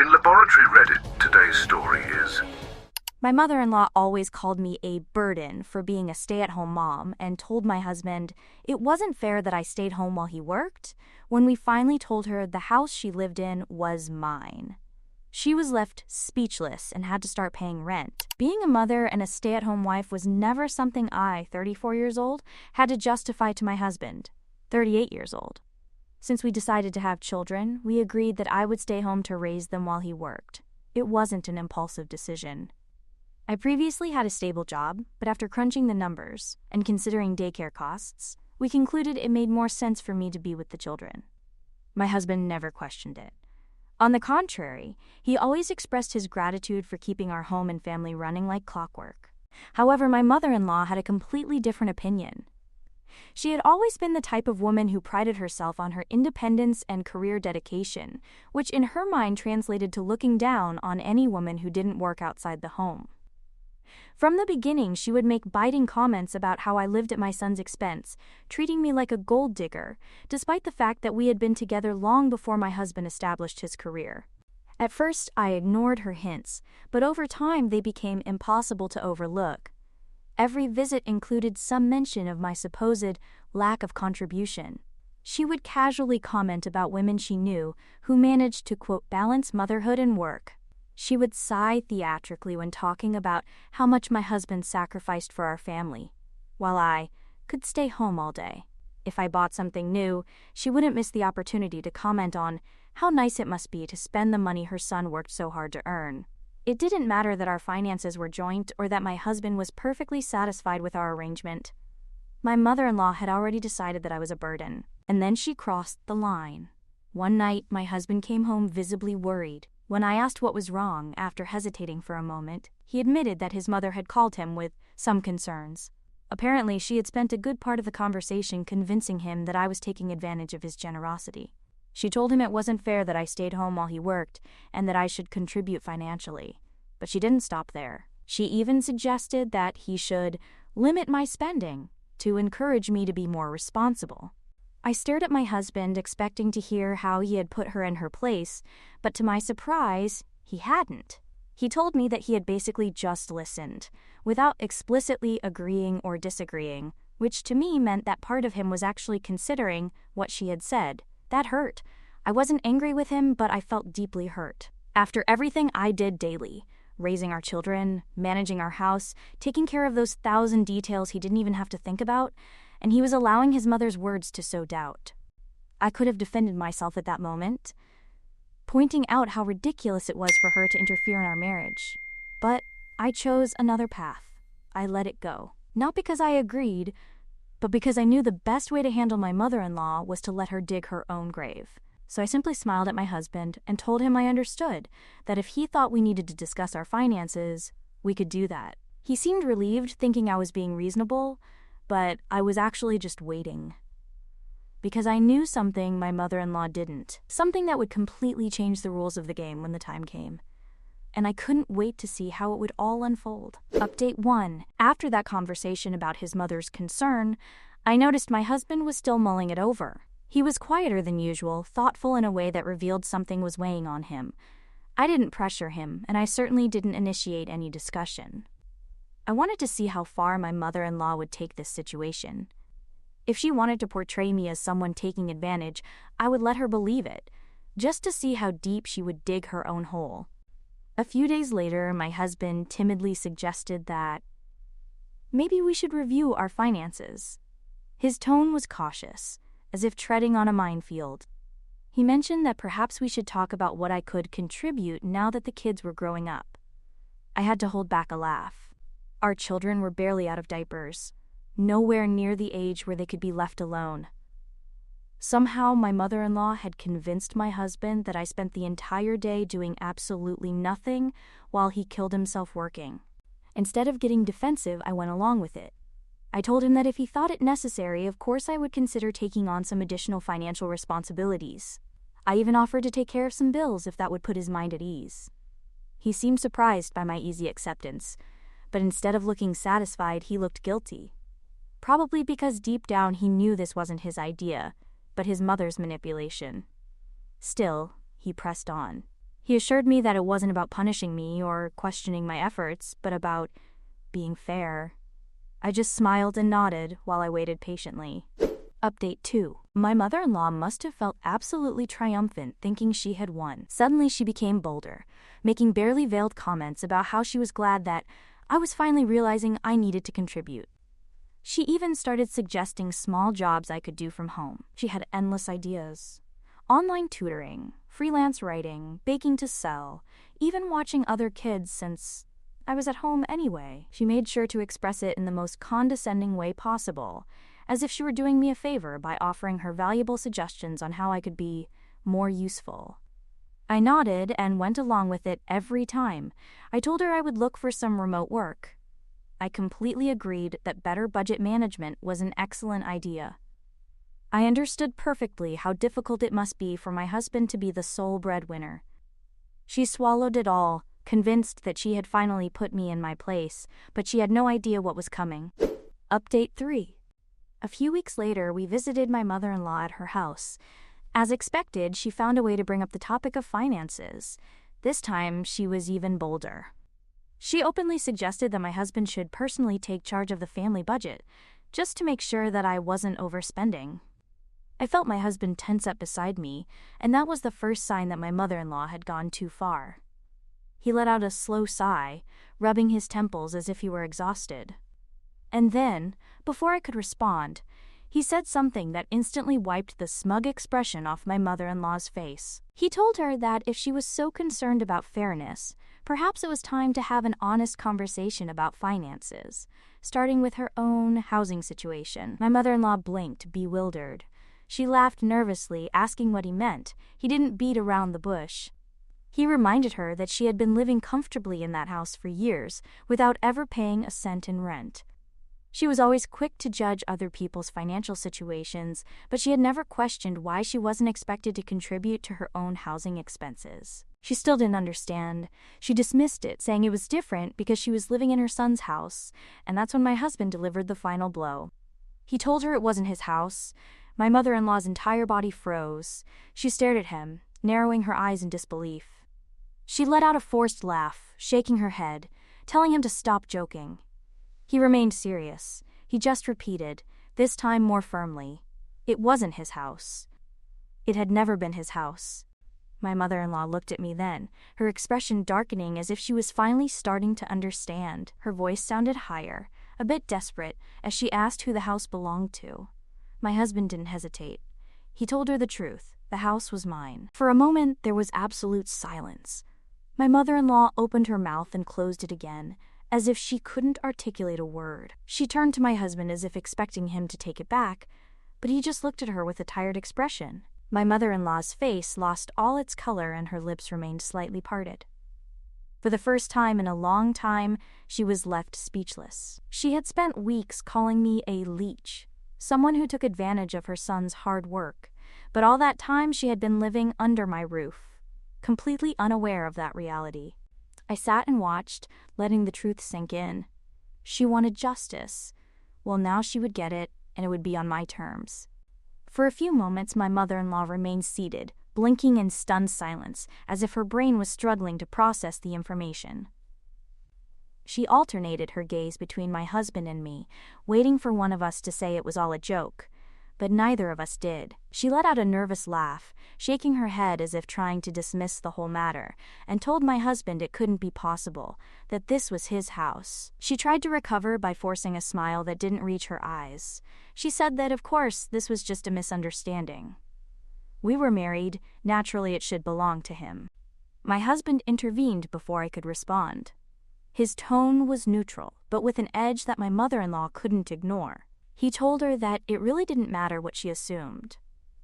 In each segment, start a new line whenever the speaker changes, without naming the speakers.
In Laboratory Reddit, today's story is...
My mother-in-law always called me a burden for being a stay-at-home mom and told my husband it wasn't fair that I stayed home while he worked when we finally told her the house she lived in was mine. She was left speechless and had to start paying rent. Being a mother and a stay-at-home wife was never something I, 34 years old, had to justify to my husband, 38 years old. Since we decided to have children, we agreed that I would stay home to raise them while he worked. It wasn't an impulsive decision. I previously had a stable job, but after crunching the numbers and considering daycare costs, we concluded it made more sense for me to be with the children. My husband never questioned it. On the contrary, he always expressed his gratitude for keeping our home and family running like clockwork. However, my mother-in-law had a completely different opinion. She had always been the type of woman who prided herself on her independence and career dedication, which in her mind translated to looking down on any woman who didn't work outside the home. From the beginning, she would make biting comments about how I lived at my son's expense, treating me like a gold digger, despite the fact that we had been together long before my husband established his career. At first, I ignored her hints, but over time they became impossible to overlook. Every visit included some mention of my supposed lack of contribution. She would casually comment about women she knew who managed to, quote, balance motherhood and work. She would sigh theatrically when talking about how much my husband sacrificed for our family, while I could stay home all day. If I bought something new, she wouldn't miss the opportunity to comment on how nice it must be to spend the money her son worked so hard to earn. It didn't matter that our finances were joint or that my husband was perfectly satisfied with our arrangement. My mother-in-law had already decided that I was a burden, and then she crossed the line. One night, my husband came home visibly worried. When I asked what was wrong, after hesitating for a moment, he admitted that his mother had called him with some concerns. Apparently, she had spent a good part of the conversation convincing him that I was taking advantage of his generosity. She told him it wasn't fair that I stayed home while he worked and that I should contribute financially. But she didn't stop there. She even suggested that he should limit my spending to encourage me to be more responsible. I stared at my husband, expecting to hear how he had put her in her place, but to my surprise, he hadn't. He told me that he had basically just listened, without explicitly agreeing or disagreeing, which to me meant that part of him was actually considering what she had said. That hurt. I wasn't angry with him, but I felt deeply hurt. After everything I did daily, raising our children, managing our house, taking care of those 1,000 details he didn't even have to think about, and he was allowing his mother's words to sow doubt. I could have defended myself at that moment, pointing out how ridiculous it was for her to interfere in our marriage. But I chose another path. I let it go. Not because I agreed, but because I knew the best way to handle my mother-in-law was to let her dig her own grave. So I simply smiled at my husband and told him I understood, that if he thought we needed to discuss our finances, we could do that. He seemed relieved, thinking I was being reasonable, but I was actually just waiting. Because I knew something my mother-in-law didn't. Something that would completely change the rules of the game when the time came. And I couldn't wait to see how it would all unfold. Update 1. After that conversation about his mother's concern, I noticed my husband was still mulling it over. He was quieter than usual, thoughtful in a way that revealed something was weighing on him. I didn't pressure him, and I certainly didn't initiate any discussion. I wanted to see how far my mother-in-law would take this situation. If she wanted to portray me as someone taking advantage, I would let her believe it, just to see how deep she would dig her own hole. A few days later, my husband timidly suggested that maybe we should review our finances. His tone was cautious, as if treading on a minefield. He mentioned that perhaps we should talk about what I could contribute now that the kids were growing up. I had to hold back a laugh. Our children were barely out of diapers, nowhere near the age where they could be left alone. Somehow, my mother-in-law had convinced my husband that I spent the entire day doing absolutely nothing while he killed himself working. Instead of getting defensive, I went along with it. I told him that if he thought it necessary, of course I would consider taking on some additional financial responsibilities. I even offered to take care of some bills if that would put his mind at ease. He seemed surprised by my easy acceptance, but instead of looking satisfied, he looked guilty. Probably because deep down he knew this wasn't his idea, but his mother's manipulation. Still, he pressed on. He assured me that it wasn't about punishing me or questioning my efforts, but about being fair. I just smiled and nodded while I waited patiently. Update 2. My mother-in-law must have felt absolutely triumphant thinking she had won. Suddenly she became bolder, making barely veiled comments about how she was glad that I was finally realizing I needed to contribute. She even started suggesting small jobs I could do from home. She had endless ideas. Online tutoring, freelance writing, baking to sell, even watching other kids since I was at home anyway. She made sure to express it in the most condescending way possible, as if she were doing me a favor by offering her valuable suggestions on how I could be more useful. I nodded and went along with it every time. I told her I would look for some remote work. I completely agreed that better budget management was an excellent idea. I understood perfectly how difficult it must be for my husband to be the sole breadwinner. She swallowed it all, convinced that she had finally put me in my place, but she had no idea what was coming. Update 3. A few weeks later, we visited my mother-in-law at her house. As expected, she found a way to bring up the topic of finances. This time, she was even bolder. She openly suggested that my husband should personally take charge of the family budget, just to make sure that I wasn't overspending. I felt my husband tense up beside me, and that was the first sign that my mother-in-law had gone too far. He let out a slow sigh, rubbing his temples as if he were exhausted. And then, before I could respond, he said something that instantly wiped the smug expression off my mother-in-law's face. He told her that if she was so concerned about fairness, perhaps it was time to have an honest conversation about finances, starting with her own housing situation. My mother-in-law blinked, bewildered. She laughed nervously, asking what he meant. He didn't beat around the bush. He reminded her that she had been living comfortably in that house for years, without ever paying a cent in rent. She was always quick to judge other people's financial situations, but she had never questioned why she wasn't expected to contribute to her own housing expenses. She still didn't understand. She dismissed it, saying it was different because she was living in her son's house, and that's when my husband delivered the final blow. He told her it wasn't his house. My mother-in-law's entire body froze. She stared at him, narrowing her eyes in disbelief. She let out a forced laugh, shaking her head, telling him to stop joking. He remained serious. He just repeated, this time more firmly, it wasn't his house. It had never been his house. My mother-in-law looked at me then, her expression darkening as if she was finally starting to understand. Her voice sounded higher, a bit desperate, as she asked who the house belonged to. My husband didn't hesitate. He told her the truth. The house was mine. For a moment, there was absolute silence. My mother-in-law opened her mouth and closed it again, as if she couldn't articulate a word. She turned to my husband as if expecting him to take it back, but he just looked at her with a tired expression. My mother-in-law's face lost all its color and her lips remained slightly parted. For the first time in a long time, she was left speechless. She had spent weeks calling me a leech, someone who took advantage of her son's hard work, but all that time she had been living under my roof, completely unaware of that reality. I sat and watched, letting the truth sink in. She wanted justice. Well, now she would get it, and it would be on my terms. For a few moments, my mother-in-law remained seated, blinking in stunned silence, as if her brain was struggling to process the information. She alternated her gaze between my husband and me, waiting for one of us to say it was all a joke. But neither of us did. She let out a nervous laugh, shaking her head as if trying to dismiss the whole matter, and told my husband it couldn't be possible, that this was his house. She tried to recover by forcing a smile that didn't reach her eyes. She said that, of course, this was just a misunderstanding. We were married, naturally it should belong to him. My husband intervened before I could respond. His tone was neutral, but with an edge that my mother-in-law couldn't ignore. He told her that it really didn't matter what she assumed.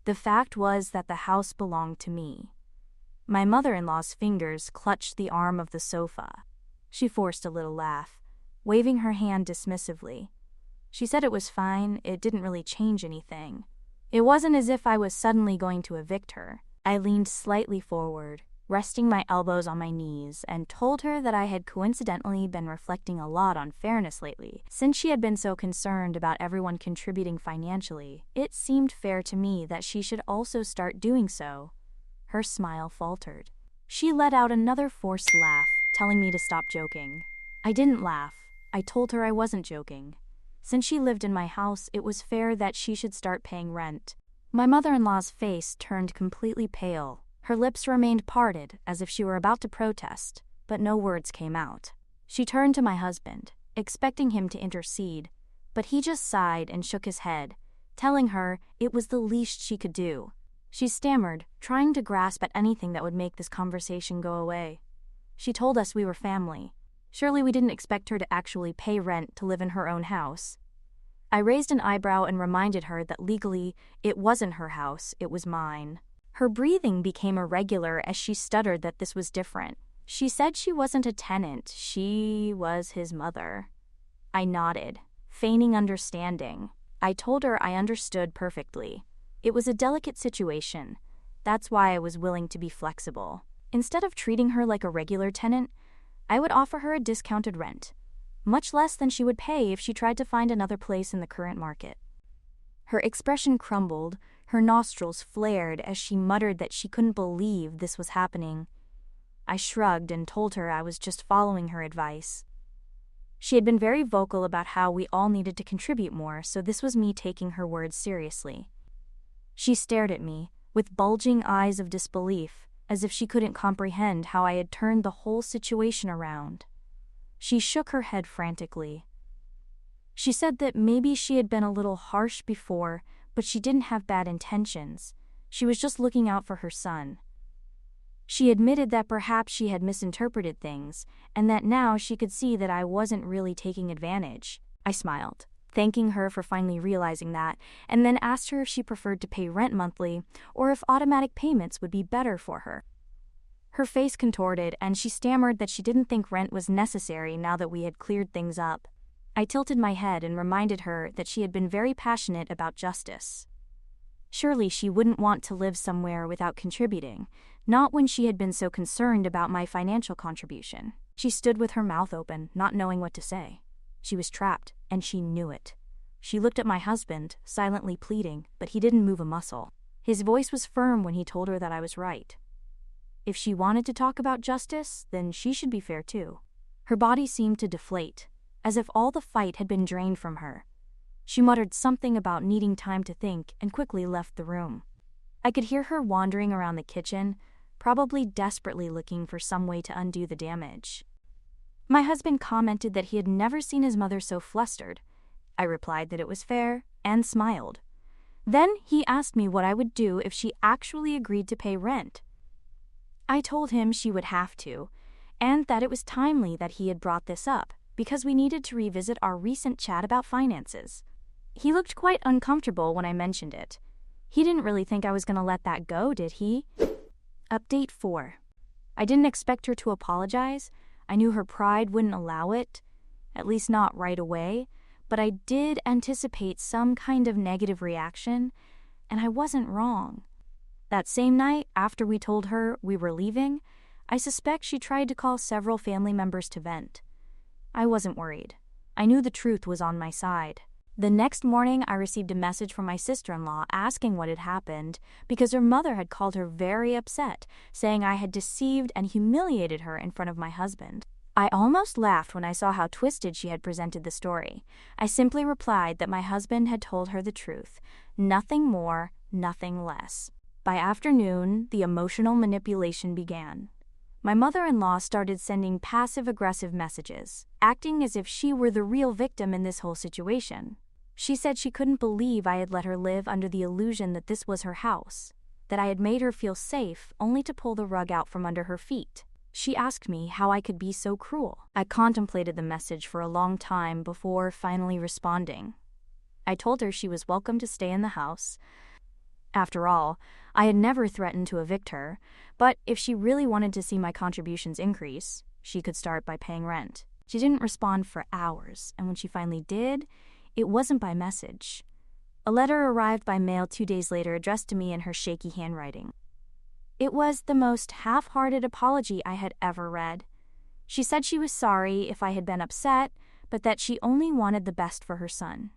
The fact was that the house belonged to me. My mother-in-law's fingers clutched the arm of the sofa. She forced a little laugh, waving her hand dismissively. She said it was fine, it didn't really change anything. It wasn't as if I was suddenly going to evict her. I leaned slightly forward, resting my elbows on my knees, and told her that I had coincidentally been reflecting a lot on fairness lately. Since she had been so concerned about everyone contributing financially, it seemed fair to me that she should also start doing so. Her smile faltered. She let out another forced laugh, telling me to stop joking. I didn't laugh. I told her I wasn't joking. Since she lived in my house, it was fair that she should start paying rent. My mother-in-law's face turned completely pale. Her lips remained parted, as if she were about to protest, but no words came out. She turned to my husband, expecting him to intercede, but he just sighed and shook his head, telling her it was the least she could do. She stammered, trying to grasp at anything that would make this conversation go away. She told us we were family. Surely we didn't expect her to actually pay rent to live in her own house. I raised an eyebrow and reminded her that legally, it wasn't her house, it was mine. Her breathing became irregular as she stuttered that this was different. She said she wasn't a tenant, she was his mother. I nodded, feigning understanding. I told her I understood perfectly. It was a delicate situation. That's why I was willing to be flexible. Instead of treating her like a regular tenant, I would offer her a discounted rent, much less than she would pay if she tried to find another place in the current market. Her expression crumbled, her nostrils flared as she muttered that she couldn't believe this was happening. I shrugged and told her I was just following her advice. She had been very vocal about how we all needed to contribute more, so this was me taking her words seriously. She stared at me, with bulging eyes of disbelief, as if she couldn't comprehend how I had turned the whole situation around. She shook her head frantically. She said that maybe she had been a little harsh before, but she didn't have bad intentions. She was just looking out for her son. She admitted that perhaps she had misinterpreted things, and that now she could see that I wasn't really taking advantage. I smiled, thanking her for finally realizing that, and then asked her if she preferred to pay rent monthly or if automatic payments would be better for her. Her face contorted, and she stammered that she didn't think rent was necessary now that we had cleared things up. I tilted my head and reminded her that she had been very passionate about justice. Surely she wouldn't want to live somewhere without contributing, not when she had been so concerned about my financial contribution. She stood with her mouth open, not knowing what to say. She was trapped, and she knew it. She looked at my husband, silently pleading, but he didn't move a muscle. His voice was firm when he told her that I was right. If she wanted to talk about justice, then she should be fair too. Her body seemed to deflate, as if all the fight had been drained from her. She muttered something about needing time to think and quickly left the room. I could hear her wandering around the kitchen, probably desperately looking for some way to undo the damage. My husband commented that he had never seen his mother so flustered. I replied that it was fair and smiled. Then he asked me what I would do if she actually agreed to pay rent. I told him she would have to, and that it was timely that he had brought this up, because we needed to revisit our recent chat about finances. He looked quite uncomfortable when I mentioned it. He didn't really think I was going to let that go, did he? Update 4. I didn't expect her to apologize. I knew her pride wouldn't allow it, at least not right away, but I did anticipate some kind of negative reaction, and I wasn't wrong. That same night, after we told her we were leaving, I suspect she tried to call several family members to vent. I wasn't worried. I knew the truth was on my side. The next morning, I received a message from my sister-in-law asking what had happened because her mother had called her very upset, saying I had deceived and humiliated her in front of my husband. I almost laughed when I saw how twisted she had presented the story. I simply replied that my husband had told her the truth. Nothing more, nothing less. By afternoon, the emotional manipulation began. My mother-in-law started sending passive-aggressive messages, acting as if she were the real victim in this whole situation. She said she couldn't believe I had let her live under the illusion that this was her house, that I had made her feel safe only to pull the rug out from under her feet. She asked me how I could be so cruel. I contemplated the message for a long time before finally responding. I told her she was welcome to stay in the house. After all, I had never threatened to evict her, but if she really wanted to see my contributions increase, she could start by paying rent. She didn't respond for hours, and when she finally did, it wasn't by message. A letter arrived by mail 2 days later addressed to me in her shaky handwriting. It was the most half-hearted apology I had ever read. She said she was sorry if I had been upset, but that she only wanted the best for her son.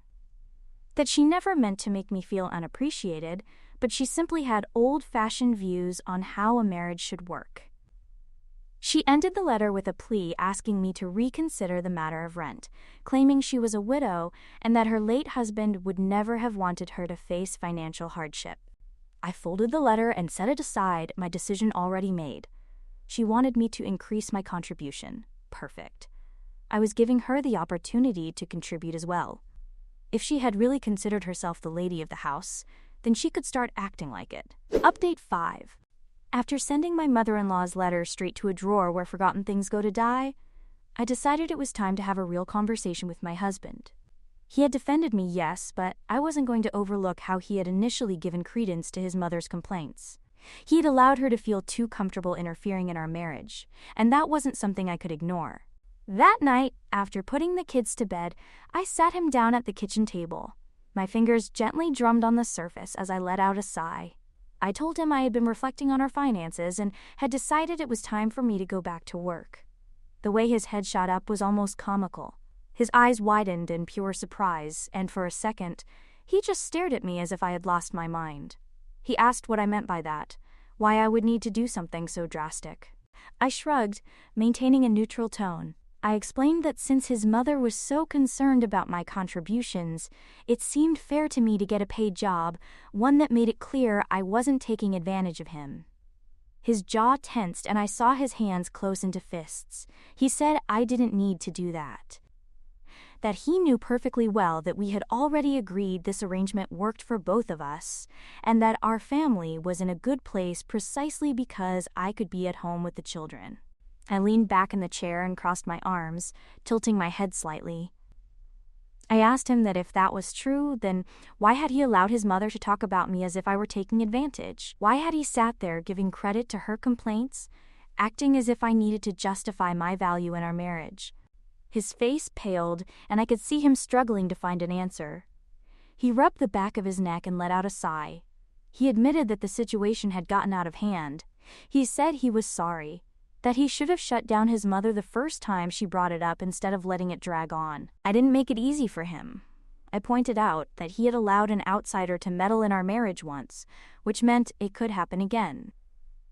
That she never meant to make me feel unappreciated, but she simply had old-fashioned views on how a marriage should work. She ended the letter with a plea asking me to reconsider the matter of rent, claiming she was a widow and that her late husband would never have wanted her to face financial hardship. I folded the letter and set it aside, my decision already made. She wanted me to increase my contribution. Perfect. I was giving her the opportunity to contribute as well. If she had really considered herself the lady of the house, then she could start acting like it. Update 5. After sending my mother-in-law's letter straight to a drawer where forgotten things go to die, I decided it was time to have a real conversation with my husband. He had defended me, yes, but I wasn't going to overlook how he had initially given credence to his mother's complaints. He had allowed her to feel too comfortable interfering in our marriage, and that wasn't something I could ignore. That night, after putting the kids to bed, I sat him down at the kitchen table. My fingers gently drummed on the surface as I let out a sigh. I told him I had been reflecting on our finances and had decided it was time for me to go back to work. The way his head shot up was almost comical. His eyes widened in pure surprise, and for a second, he just stared at me as if I had lost my mind. He asked what I meant by that, why I would need to do something so drastic. I shrugged, maintaining a neutral tone. I explained that since his mother was so concerned about my contributions, it seemed fair to me to get a paid job, one that made it clear I wasn't taking advantage of him. His jaw tensed and I saw his hands close into fists. He said I didn't need to do that. That he knew perfectly well that we had already agreed this arrangement worked for both of us, and that our family was in a good place precisely because I could be at home with the children. I leaned back in the chair and crossed my arms, tilting my head slightly. I asked him that if that was true, then why had he allowed his mother to talk about me as if I were taking advantage? Why had he sat there giving credit to her complaints, acting as if I needed to justify my value in our marriage? His face paled, and I could see him struggling to find an answer. He rubbed the back of his neck and let out a sigh. He admitted that the situation had gotten out of hand. He said he was sorry, that he should have shut down his mother the first time she brought it up instead of letting it drag on. I didn't make it easy for him. I pointed out that he had allowed an outsider to meddle in our marriage once, which meant it could happen again.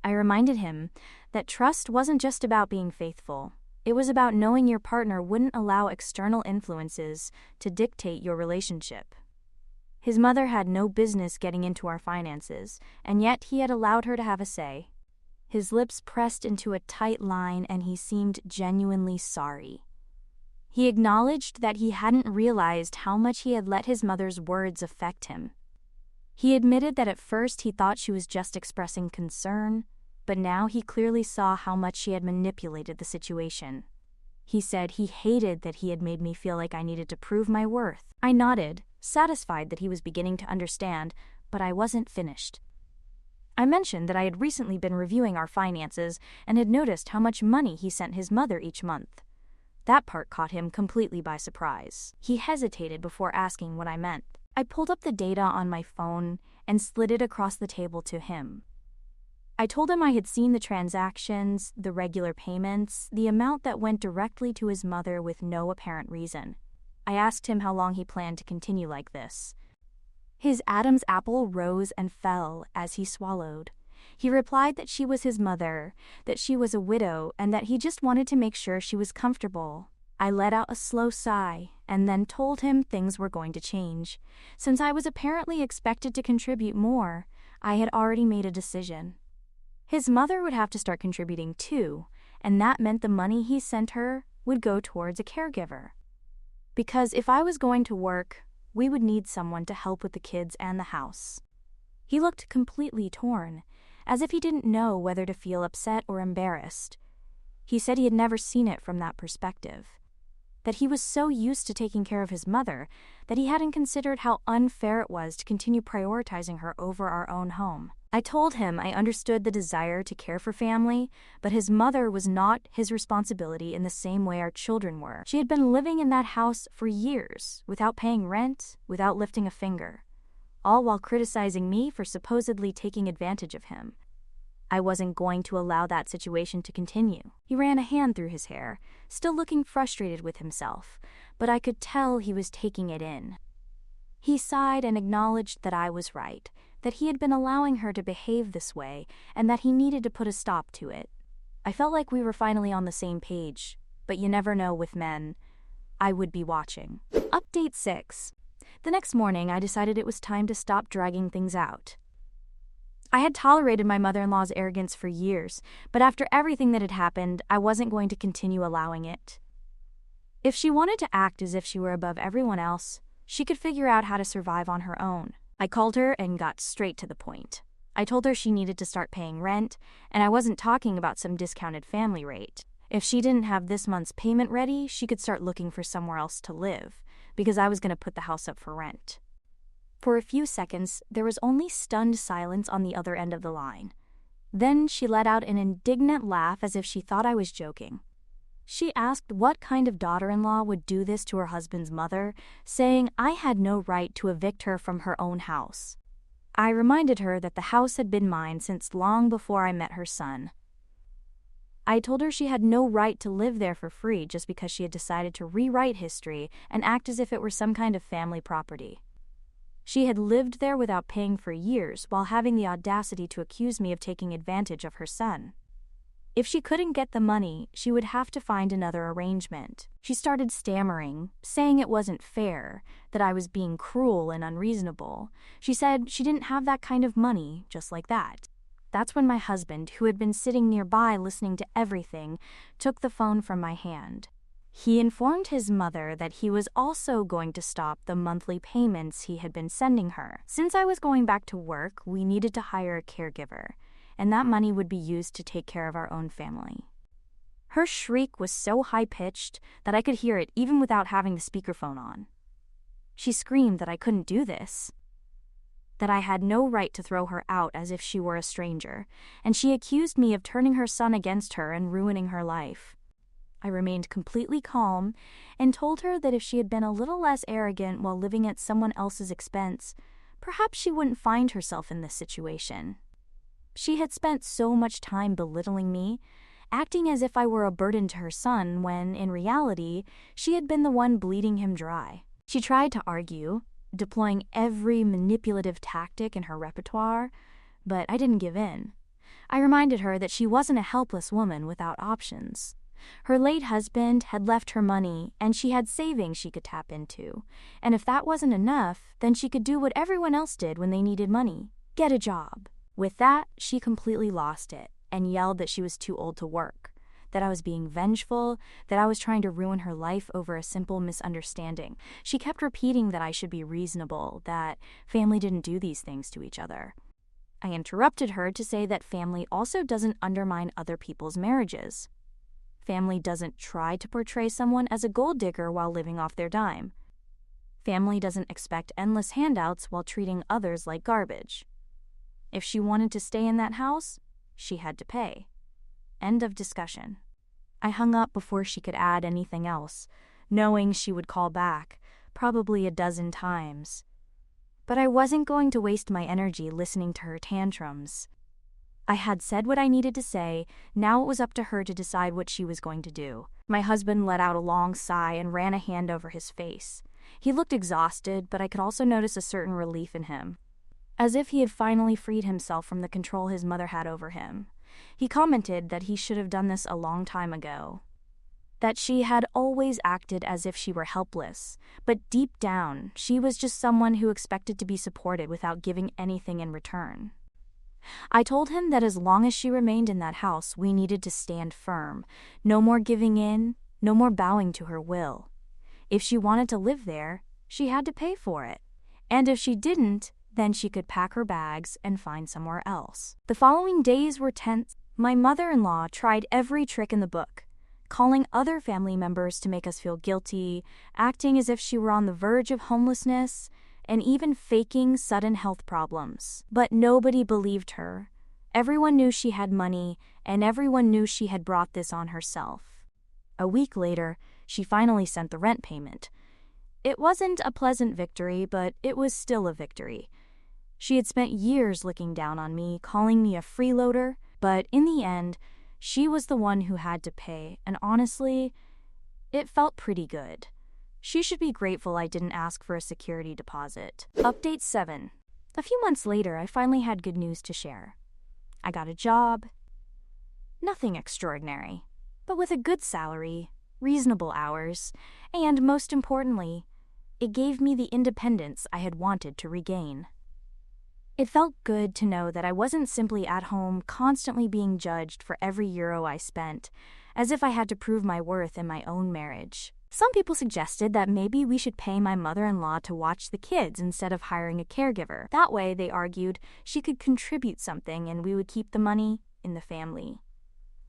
I reminded him that trust wasn't just about being faithful. It was about knowing your partner wouldn't allow external influences to dictate your relationship. His mother had no business getting into our finances, and yet he had allowed her to have a say. His lips pressed into a tight line and he seemed genuinely sorry. He acknowledged that he hadn't realized how much he had let his mother's words affect him. He admitted that at first he thought she was just expressing concern, but now he clearly saw how much she had manipulated the situation. He said he hated that he had made me feel like I needed to prove my worth. I nodded, satisfied that he was beginning to understand, but I wasn't finished. I mentioned that I had recently been reviewing our finances and had noticed how much money he sent his mother each month. That part caught him completely by surprise. He hesitated before asking what I meant. I pulled up the data on my phone and slid it across the table to him. I told him I had seen the transactions, the regular payments, the amount that went directly to his mother with no apparent reason. I asked him how long he planned to continue like this. His Adam's apple rose and fell as he swallowed. He replied that she was his mother, that she was a widow, and that he just wanted to make sure she was comfortable. I let out a slow sigh and then told him things were going to change. Since I was apparently expected to contribute more, I had already made a decision. His mother would have to start contributing too, and that meant the money he sent her would go towards a caregiver. Because if I was going to work, we would need someone to help with the kids and the house. He looked completely torn, as if he didn't know whether to feel upset or embarrassed. He said he had never seen it from that perspective, that he was so used to taking care of his mother that he hadn't considered how unfair it was to continue prioritizing her over our own home. I told him I understood the desire to care for family, but his mother was not his responsibility in the same way our children were. She had been living in that house for years, without paying rent, without lifting a finger, all while criticizing me for supposedly taking advantage of him. I wasn't going to allow that situation to continue. He ran a hand through his hair, still looking frustrated with himself, but I could tell he was taking it in. He sighed and acknowledged that I was right, that he had been allowing her to behave this way, and that he needed to put a stop to it. I felt like we were finally on the same page, but you never know with men. I would be watching. Update 6. The next morning, I decided it was time to stop dragging things out. I had tolerated my mother-in-law's arrogance for years, but after everything that had happened, I wasn't going to continue allowing it. If she wanted to act as if she were above everyone else, she could figure out how to survive on her own. I called her and got straight to the point. I told her she needed to start paying rent, and I wasn't talking about some discounted family rate. If she didn't have this month's payment ready, she could start looking for somewhere else to live, because I was going to put the house up for rent. For a few seconds, there was only stunned silence on the other end of the line. Then she let out an indignant laugh as if she thought I was joking. She asked what kind of daughter-in-law would do this to her husband's mother, saying I had no right to evict her from her own house. I reminded her that the house had been mine since long before I met her son. I told her she had no right to live there for free just because she had decided to rewrite history and act as if it were some kind of family property. She had lived there without paying for years while having the audacity to accuse me of taking advantage of her son. If she couldn't get the money, she would have to find another arrangement. She started stammering, saying it wasn't fair, that I was being cruel and unreasonable. She said she didn't have that kind of money, just like that. That's when my husband, who had been sitting nearby listening to everything, took the phone from my hand. He informed his mother that he was also going to stop the monthly payments he had been sending her. Since I was going back to work, we needed to hire a caregiver, and that money would be used to take care of our own family. Her shriek was so high-pitched that I could hear it even without having the speakerphone on. She screamed that I couldn't do this, that I had no right to throw her out as if she were a stranger, and she accused me of turning her son against her and ruining her life. I remained completely calm and told her that if she had been a little less arrogant while living at someone else's expense, perhaps she wouldn't find herself in this situation. She had spent so much time belittling me, acting as if I were a burden to her son when, in reality, she had been the one bleeding him dry. She tried to argue, deploying every manipulative tactic in her repertoire, but I didn't give in. I reminded her that she wasn't a helpless woman without options. Her late husband had left her money, and she had savings she could tap into. And if that wasn't enough, then she could do what everyone else did when they needed money: get a job. With that, she completely lost it and yelled that she was too old to work, that I was being vengeful, that I was trying to ruin her life over a simple misunderstanding. She kept repeating that I should be reasonable, that family didn't do these things to each other. I interrupted her to say that family also doesn't undermine other people's marriages. Family doesn't try to portray someone as a gold digger while living off their dime. Family doesn't expect endless handouts while treating others like garbage. If she wanted to stay in that house, she had to pay. End of discussion. I hung up before she could add anything else, knowing she would call back, probably a dozen times. But I wasn't going to waste my energy listening to her tantrums. I had said what I needed to say. Now it was up to her to decide what she was going to do. My husband let out a long sigh and ran a hand over his face. He looked exhausted, but I could also notice a certain relief in him, as if he had finally freed himself from the control his mother had over him. He commented that he should have done this a long time ago, that she had always acted as if she were helpless, but deep down, she was just someone who expected to be supported without giving anything in return. I told him that as long as she remained in that house, we needed to stand firm. No more giving in, no more bowing to her will. If she wanted to live there, she had to pay for it. And if she didn't, then she could pack her bags and find somewhere else. The following days were tense. My mother-in-law tried every trick in the book, calling other family members to make us feel guilty, acting as if she were on the verge of homelessness, and even faking sudden health problems. But nobody believed her. Everyone knew she had money, and everyone knew she had brought this on herself. A week later, she finally sent the rent payment. It wasn't a pleasant victory, but it was still a victory. She had spent years looking down on me, calling me a freeloader, but in the end, she was the one who had to pay, and honestly, it felt pretty good. She should be grateful I didn't ask for a security deposit. Update 7. A few months later, I finally had good news to share. I got a job, Nothing extraordinary, but with a good salary, reasonable hours, and most importantly, it gave me the independence I had wanted to regain. It felt good to know that I wasn't simply at home constantly being judged for every euro I spent, as if I had to prove my worth in my own marriage. Some people suggested that maybe we should pay my mother-in-law to watch the kids instead of hiring a caregiver. That way, they argued, she could contribute something and we would keep the money in the family.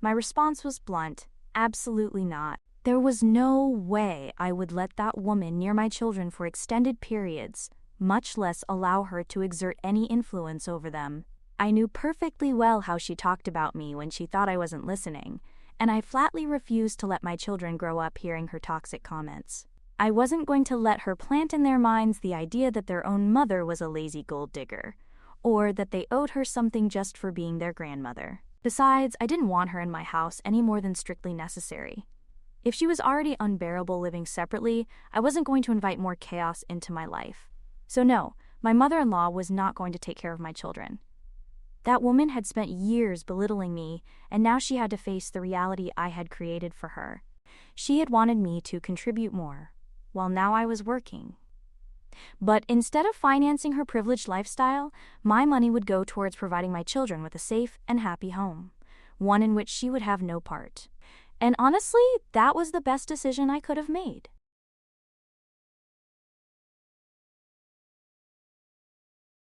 My response was blunt, absolutely not. There was no way I would let that woman near my children for extended periods, much less allow her to exert any influence over them. I knew perfectly well how she talked about me when she thought I wasn't listening, and I flatly refused to let my children grow up hearing her toxic comments. I wasn't going to let her plant in their minds the idea that their own mother was a lazy gold digger, or that they owed her something just for being their grandmother. Besides, I didn't want her in my house any more than strictly necessary. If she was already unbearable living separately, I wasn't going to invite more chaos into my life. So no, my mother-in-law was not going to take care of my children. That woman had spent years belittling me, and now she had to face the reality I had created for her. She had wanted me to contribute more, while now I was working. But instead of financing her privileged lifestyle, my money would go towards providing my children with a safe and happy home, one in which she would have no part. And honestly, that was the best decision I could have made.